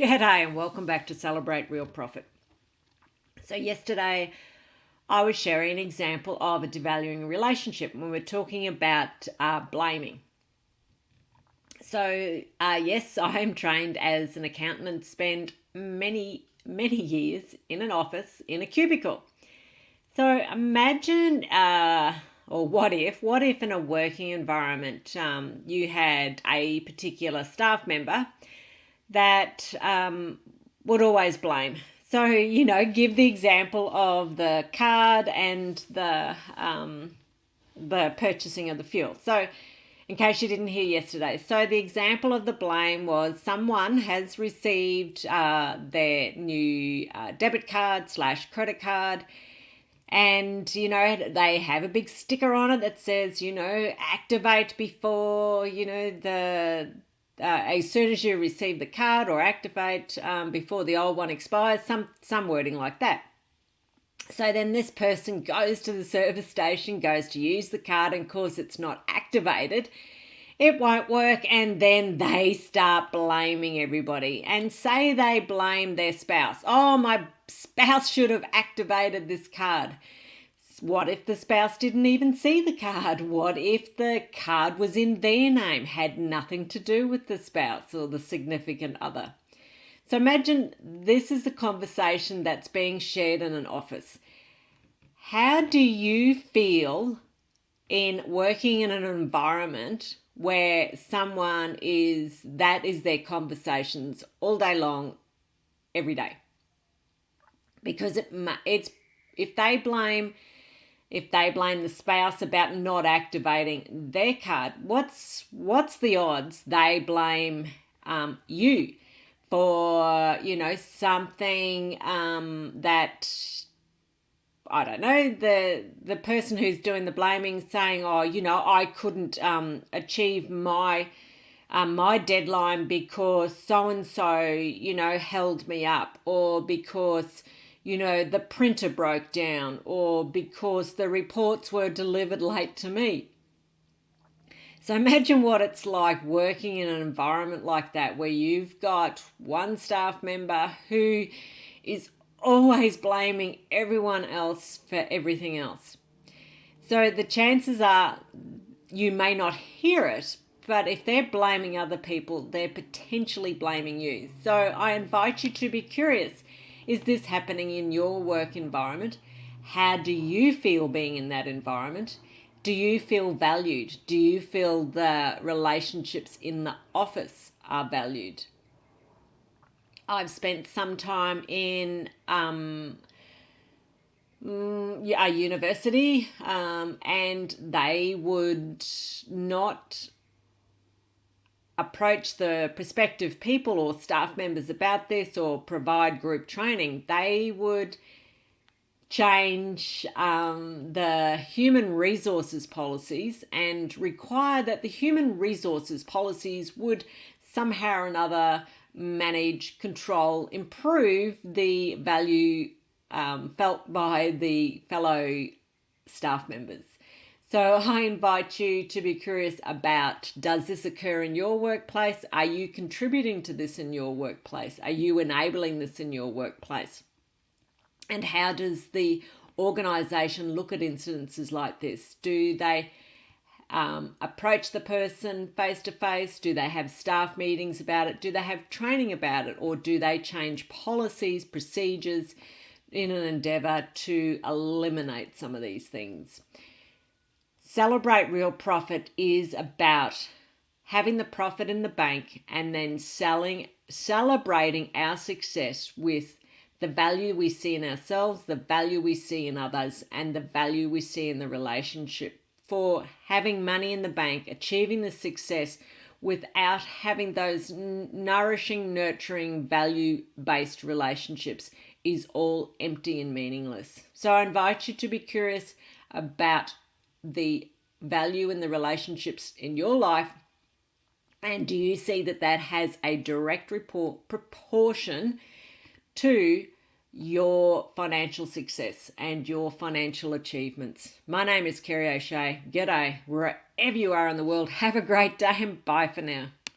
G'day and welcome back to Celebrate Real Profit. So yesterday I was sharing an example of a devaluing relationship when we're talking about blaming. So yes, I am trained as an accountant and spent many years in an office in a cubicle. So imagine, or what if in a working environment you had a particular staff member that would always blame. So, give the example of the card and the purchasing of the fuel. So, in case you didn't hear yesterday, so the example of the blame was someone has received their new debit card / credit card, and they have a big sticker on it that says activate before as soon as you receive the card, or activate before the old one expires, some wording like that. So then this person goes to the service station, goes to use the card, and of course it's not activated. It won't work, and then they start blaming everybody and say they blame their spouse. Oh, my spouse should have activated this card. What if the spouse didn't even see the card? What if the card was in their name, had nothing to do with the spouse or the significant other? So imagine this is a conversation that's being shared in an office. How do you feel in working in an environment where someone that is their conversations all day long, every day? Because if they blame the spouse about not activating their card, what's the odds they blame you for something that, I don't know, the person who's doing the blaming saying, I couldn't achieve my deadline because so-and-so held me up, or because the printer broke down, or because the reports were delivered late to me. So imagine what it's like working in an environment like that, where you've got one staff member who is always blaming everyone else for everything else. So the chances are you may not hear it, but if they're blaming other people, they're potentially blaming you. So I invite you to be curious. Is this happening in your work environment? How do you feel being in that environment? Do you feel valued? Do you feel the relationships in the office are valued? I've spent some time in a university, and they would not approach the prospective people or staff members about this or provide group training. They would change the human resources policies and require that the human resources policies would somehow or another manage, control, improve the value felt by the fellow staff members. So I invite you to be curious about, does this occur in your workplace? Are you contributing to this in your workplace? Are you enabling this in your workplace? And how does the organisation look at incidences like this? Do they approach the person face to face? Do they have staff meetings about it? Do they have training about it? Or do they change policies, procedures in an endeavour to eliminate some of these things? Celebrate Real Profit is about having the profit in the bank and then celebrating our success with the value we see in ourselves, the value we see in others, and the value we see in the relationship. For having money in the bank, achieving the success without having those nourishing, nurturing, value-based relationships is all empty and meaningless. So I invite you to be curious about the value in the relationships in your life, and do you see that has a direct proportion to your financial success and your financial achievements? My name is Kerry O'Shea. G'day, wherever you are in the world. Have a great day and bye for now.